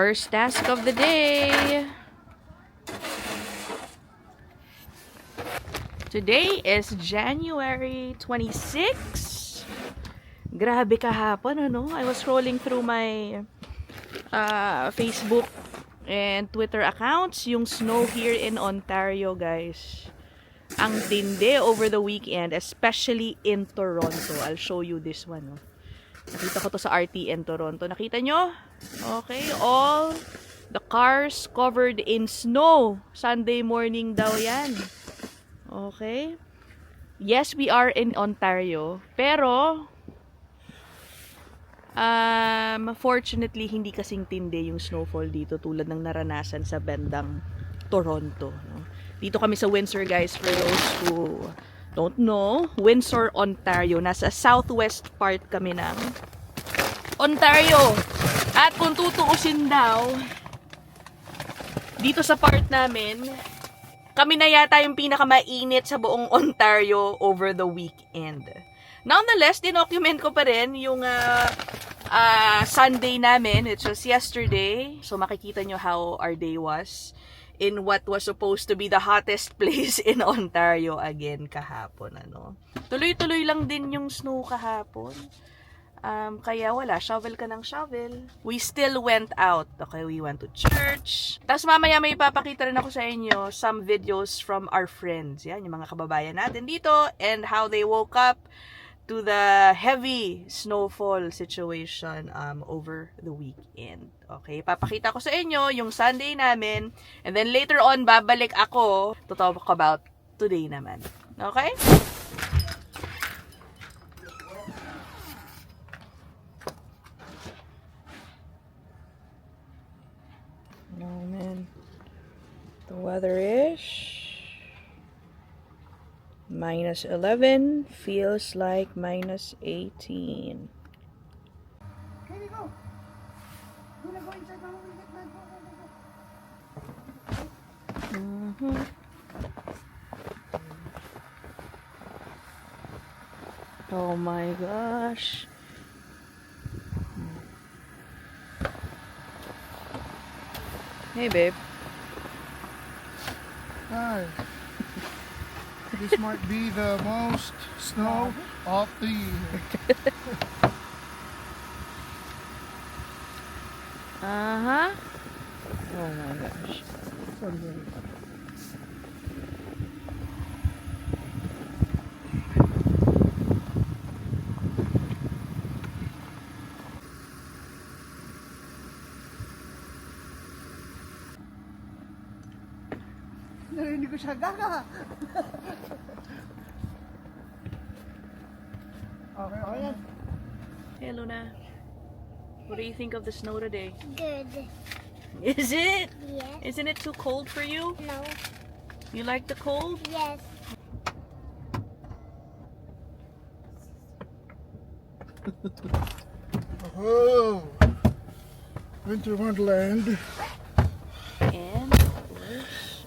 First task of the day. Today is January 26. Grabe kahapon, ano? I was scrolling through my Facebook and Twitter accounts. Yung snow here in Ontario, guys. Ang tindi over the weekend, especially in Toronto. I'll show you this one, no? Nakita ko to sa RTN Toronto. Nakita nyo? Okay, all the cars covered in snow. Sunday morning daw yan. Okay. Yes, we are in Ontario. Pero, fortunately, hindi kasing tindi yung snowfall dito tulad ng naranasan sa bandang Toronto. No? Dito kami sa Windsor, guys, for those who don't know. Windsor, Ontario. Nasa southwest part kami ng Ontario. At kung tutuusin daw, dito sa part namin, kami na yata yung pinakamainit sa buong Ontario over the weekend. Nonetheless, dinocument ko pa rin yung Sunday namin, which was yesterday. So makikita nyo how our day was in what was supposed to be the hottest place in Ontario again kahapon. Ano? Tuloy-tuloy lang din yung snow kahapon. Kaya wala, shovel ka ng shovel. We still went out. Okay, we went to church. Tapos mamaya may ipapakita rin ako sa inyo some videos from our friends. Yan, yung mga kababayan natin dito and how they woke up to the heavy snowfall situation over the weekend. Okay, papakita ko sa inyo yung Sunday namin and then later on babalik ako to talk about today naman. Okay? Oh man, the weather is -11, feels like -18. Here we go. You wanna go inside now? We get back. Go. Oh my gosh. Hey babe. Hi. This might be the most snow of the year. Uh-huh. Oh my gosh. Sorry. Narinig ko siya, gaga! Okay, okay. Hey Luna. What do you think of the snow today? Good. Is it? Yes. Isn't it too cold for you? No. You like the cold? Yes. Oh, Winter Wonderland. And of course,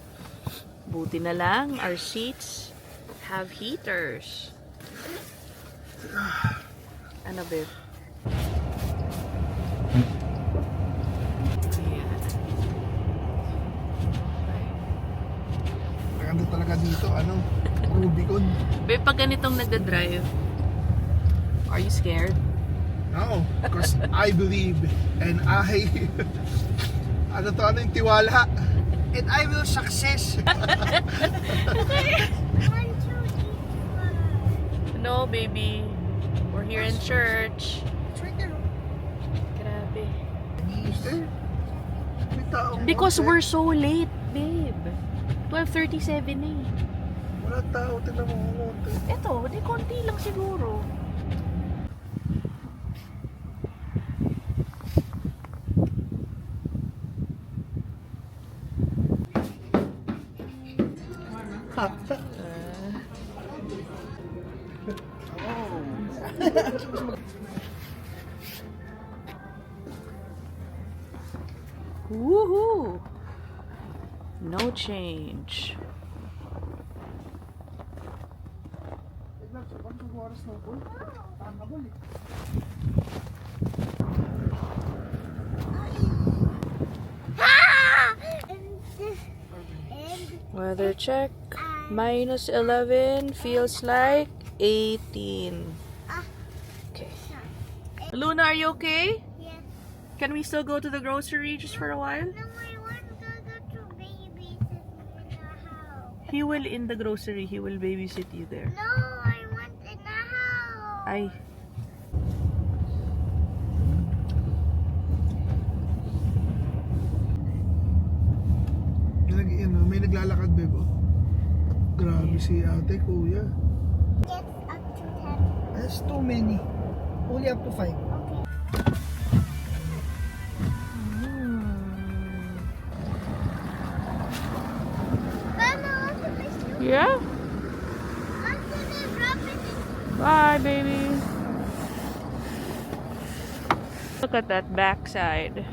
buti na lang, our seats have heaters. Ano babe? Maganda talaga dito, ano, Rubicon. Babe, pag ganitong nagda-drive, are you scared? No, because I believe and ano yung tiwala? And I will success. No, baby. We're here in church. It's right there. Grabe. May taong Because konti. we're so late, babe. 12:37 eh. Wala tao, tignan mo kung konti. Eto, di konti lang siguro. Woohoo! No change. Tignan, sa pag oras na bol. Tanggabol eh. Weather check. -11 feels like 18. Okay. Luna, are you okay? Yes. Can we still go to the grocery just for a while? No, I want to go to babysit in the house. He will in the grocery. He will babysit you there. No, I want in the house. Ay. May naglalakad, bebo. Grabe si ate, kuya. It's up to 10. That's too many. Only up to 5. Okay. Mama, what's the best you? Yeah? After they drop it in. Bye, baby. Look at that backside.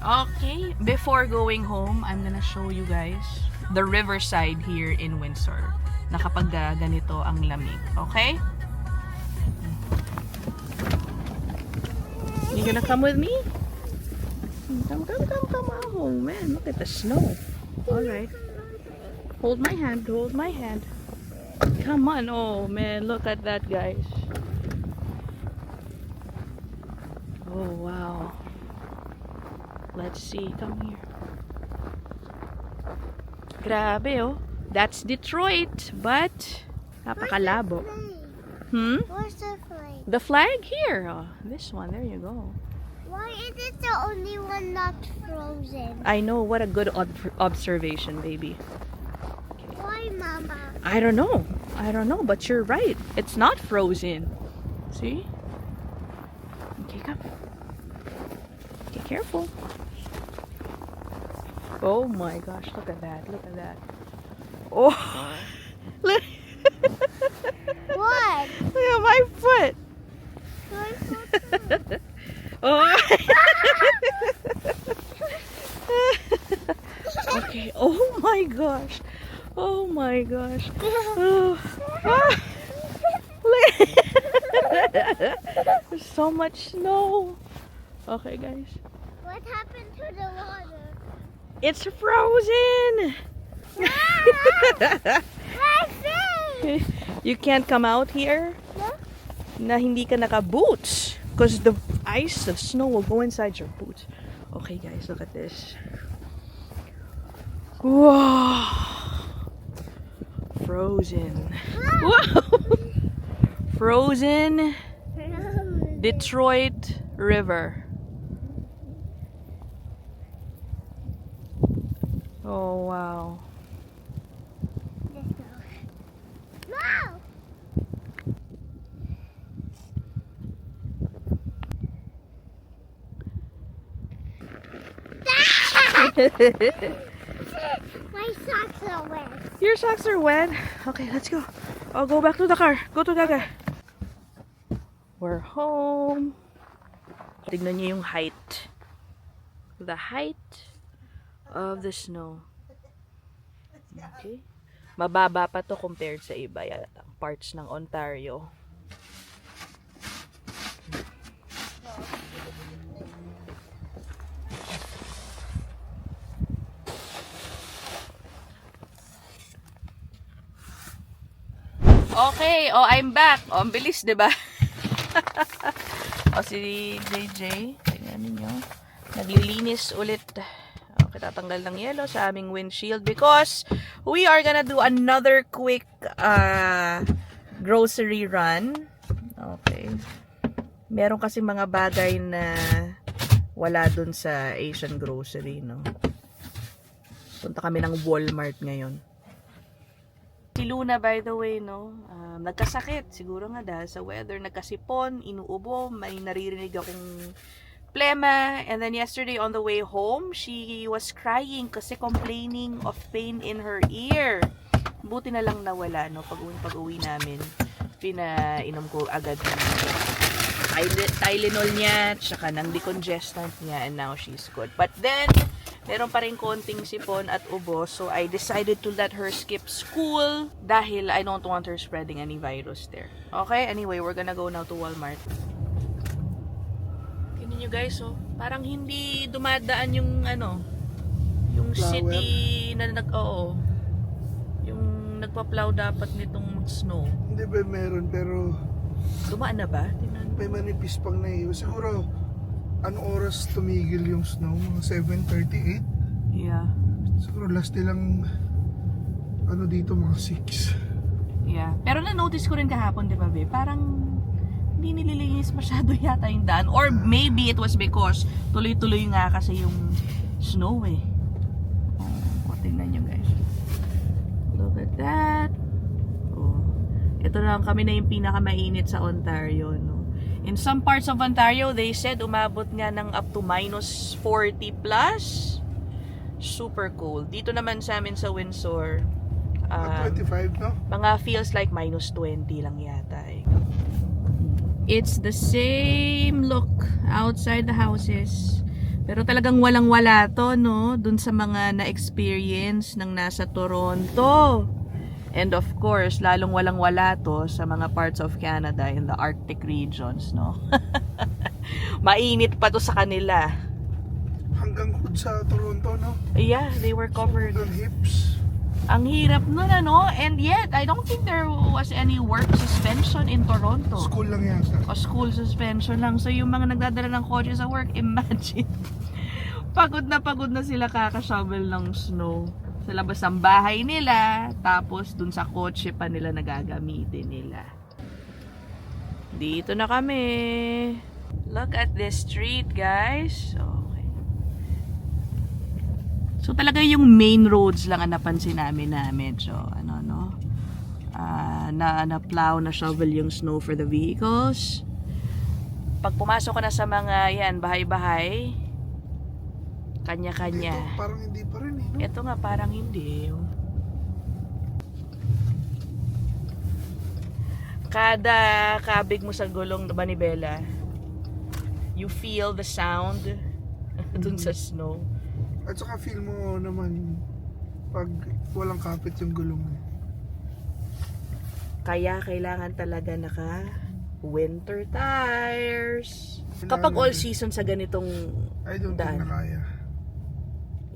Okay, before going home, I'm gonna show you guys the riverside here in Windsor. Na kapag ganito ang lamig. Okay? You gonna come with me? Come on, man. Look at the snow. Alright. Hold my hand, hold my hand. Come on. Oh, man, look at that, guys. Oh, wow. Let's see. Come here. Grabe, oh. That's Detroit, but napakalabo. Hmm? Where's the flag? The flag here. Oh, this one. There you go. Why is it the only one not frozen? I know. What a good observation, baby. Why, Mama? I don't know. I don't know, but you're right. It's not frozen. See? Okay, come. Be careful. Oh my gosh, look at that. Look at that. Oh. Look. What? Look at my foot. Oh. Okay. Oh my gosh. Oh my gosh. Oh. Ah. Look. There's so much snow. Okay, guys. What happened to the water? It's frozen. My face! You can't come out here No? na hindi ka naka-boots because the ice, the snow will go inside your boots. Okay, guys, look at this. Wow. Frozen. Wow. Frozen Detroit River. Oh, wow. No! My socks are wet. Your socks are wet. Okay, let's go. I'll go back to the car. Go to the car. We're home. Tignan niyo yung height. The height of the snow. Okay. Mababa pa to compared sa iba yata parts ng Ontario. Okay, oh, I'm back. Oh, ang bilis, 'di ba? O si JJ, tingnan niyo. Naglilinis ulit. Okay, tatanggal ng yellow sa aming windshield because we are gonna do another quick grocery run. Okay. Meron kasi mga bagay na wala dun sa Asian grocery, no? Punta kami ng Walmart ngayon. Si Luna, by the way, no, nagkasakit. Siguro nga dahil sa weather, nagkasipon, inuubo, may naririnig akong plema. And then yesterday on the way home, she was crying kasi complaining of pain in her ear. Buti na lang nawala, no, pag-uwi namin. Pinainom ko agad ng Tylenol niya, tsaka ng decongestant niya, and now she's good. But then, meron pa rin konting sipon at ubo, so I decided to let her skip school dahil I don't want her spreading any virus there. Okay, anyway, we're gonna go now to Walmart. Tingnan nyo guys, oh, parang hindi dumadaan yung Yung Flower. city na yung nagpa-plow dapat nitong snow. Hindi ba meron, pero Dumaan na ba? Tingnan. may manipis pang naiiwas. Siguro, anong oras tumigil yung snow? Mga 7:38? Yeah. Siguro last nilang ano dito, mga 6. Yeah. Pero na-notice ko rin kahapon, di ba, be? Parang hindi nililinis masyado yata yung daan. Or maybe it was because tuloy-tuloy nga kasi yung snow eh. Oh, tingnan nyo guys. Look at that. Oh. Ito lang kami na yung pinakamainit sa Ontario, no? In some parts of Ontario, they said umabot nga ng up to minus 40 plus. Super cold. Dito naman sa amin sa Windsor, 25, no? mga feels like minus 20 lang yata eh. It's the same look outside the houses. Pero talagang walang-wala to, no? Dun sa mga na-experience ng nasa Toronto. And of course, lalong walang-wala to sa mga parts of Canada in the Arctic regions, no? Mainit pa to sa kanila. Hanggang hood sa Toronto, no? Yeah, they were covered. Hanggang hips. Ang hirap nun, ano? And yet, I don't think there was any work suspension in Toronto. School lang yata. O school suspension lang. So, yung mga nagdadala ng kotse sa work, imagine. Pagod na sila kakashovel ng snow. Sa labas ng bahay nila, tapos dun sa kotse pa nila nagagamitin nila. Dito na kami. Look at this street, guys. Okay. So, talaga yung main roads lang ang napansin namin na medyo, na-plow, na-shovel yung snow for the vehicles. Pag pumasok ka na sa mga, bahay-bahay, kanya-kanya. Ito, parang hindi pa rin, eh, no? Ito nga, parang hindi. Kada kabig mo sa gulong na manibela, you feel the sound dun sa snow. At saka feel mo naman pag walang kapit yung gulong. Kaya kailangan talaga naka winter tires. Kapag all season sa ganitong I don't think daan. na kaya.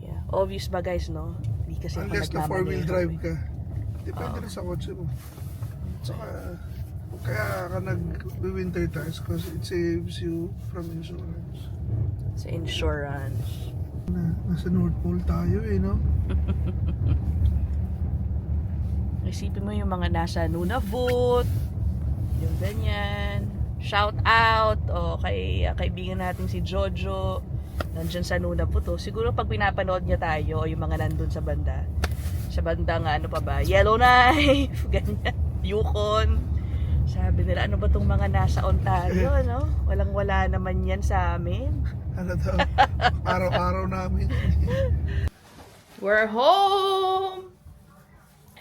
Yeah. Obvious ba guys, no? Hindi kasi ako Unless na nagmamaneho 4-wheel drive eh. ka. Depende rin sa kotse mo. Saka, kaya ka nag-winter tires because it saves you from insurance. Sa insurance. Nasa North Pole tayo eh, no? Isipin mo yung mga nasa Nunavut, yung ganyan. Shout out kay kaibigan natin si Jojo, nandyan sa Nunavut. Siguro pag pinapanood niya tayo, o yung mga nandun sa bandang ano pa ba, Yellowknife, ganyan, Yukon. Sabi nila, ano ba tong mga nasa Ontario, no? Walang-wala naman yan sa amin. Ano daw? Araw-araw namin. We're home!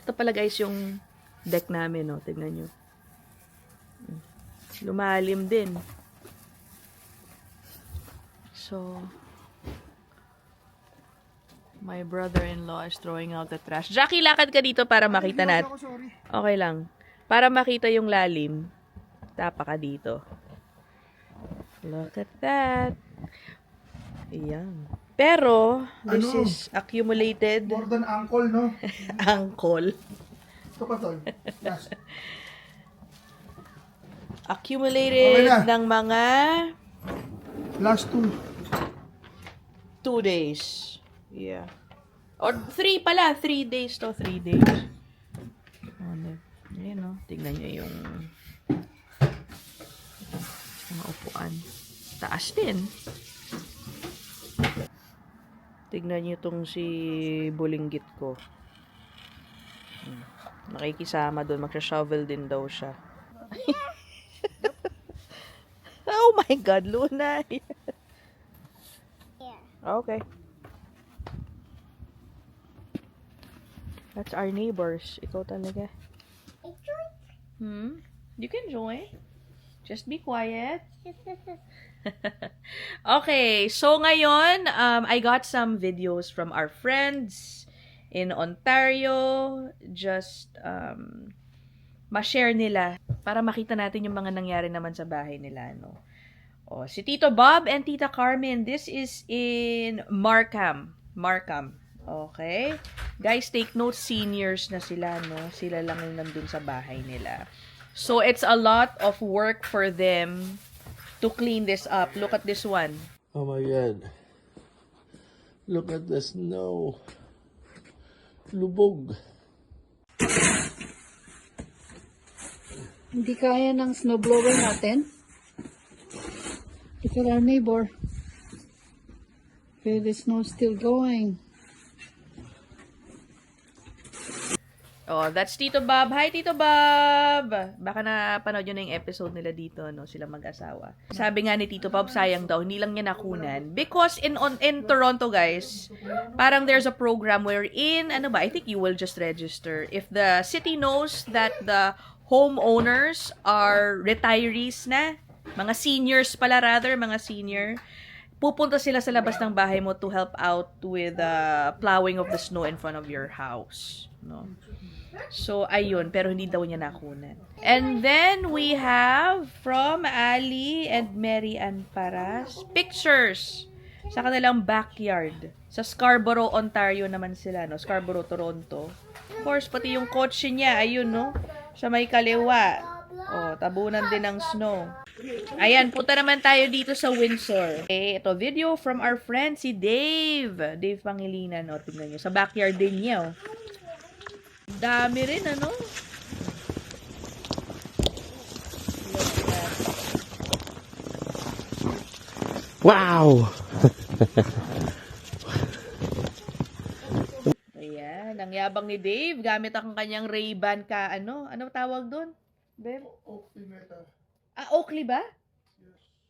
Ito pala guys yung deck namin, no? Tignan nyo. Lumalim din. So, my brother-in-law is throwing out the trash. Jackie, lakad ka dito para makita natin. Ako, sorry. Okay lang. Para makita yung lalim, tapa ka dito. Look at that. Ayan. Pero, this Ano? is accumulated More than ankle, no? ankle. Ito pa, tol. Last. Accumulated Okay na. ng mga Last two. 2 days. Yeah. Or 3 pala. 3 days to 3 days. Ayan o. Tignan nyo yung mga upuan. Taas din. Tignan nyo itong si bulinggit ko. Nakikisama doon. Magsha-shovel din daw siya. Oh my God, Luna. Yeah. Okay. That's our neighbors. Ikaw talaga. You can join. Just be quiet. Okay, so ngayon, I got some videos from our friends in Ontario. Just, ma-share nila para makita natin yung mga nangyari naman sa bahay nila, no? Si Tito Bob and Tita Carmen, this is in Markham. Okay? Guys, take note, seniors na sila, no? Sila lang yung nandun sa bahay nila. So, it's a lot of work for them to clean this up. Look at this one. Oh my god. Look at the snow. Lubog. Hindi kaya ng snowblower natin. Look at our neighbor. Okay, the snow's still going. Oh, that's Tito Bob. Hi, Tito Bob! Baka napanood yun na yung episode nila dito, no? Sila mag-asawa. Sabi nga ni Tito Bob, sayang daw, hindi lang niya nakunan. Because in Toronto, guys, parang there's a program wherein, I think you will just register. If the city knows that the homeowners are retirees na, mga seniors pala rather, mga senior, pupunta sila sa labas ng bahay mo to help out with plowing of the snow in front of your house, no? So, ayun. Pero hindi daw niya nakunan. And then, we have from Ali and Mary Ann Paras, pictures sa kanilang backyard. Sa Scarborough, Ontario naman sila, no? Scarborough, Toronto. Of course, pati yung kotse niya, ayun, no? Sa may kaliwa. Oh, tabunan din ng snow. Ayan, punta naman tayo dito sa Windsor. Okay, ito video from our friend si Dave. Dave Pangilinan, no? Tingnan nyo. Sa backyard din niya, oh. Dami rin, ano? Wow! Ayan, ang yabang ni Dave. Gamit ang kanyang Ray-Ban ka, ano? Ano tawag doon? Beb? Oakley Meta. Oakley ba?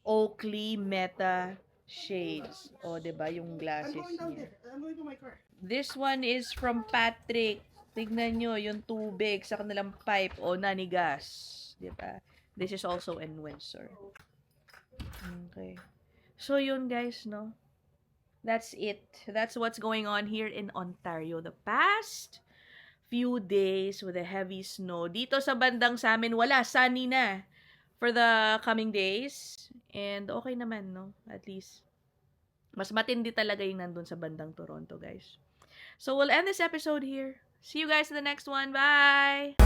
Oakley Meta Shades. O, diba? Yung glasses niya. I'm going to my car. This one is from Patrick. Tignan nyo, yung tubig sa kanilang pipe o nanigas. Diba? This is also in Windsor. Okay. So, yun guys, no? That's it. That's what's going on here in Ontario. The past few days with the heavy snow. Dito sa bandang sa amin, wala. Sunny na for the coming days. And okay naman, no? At least. Mas matindi talaga yung nandun sa bandang Toronto, guys. So, we'll end this episode here. See you guys in the next one. Bye!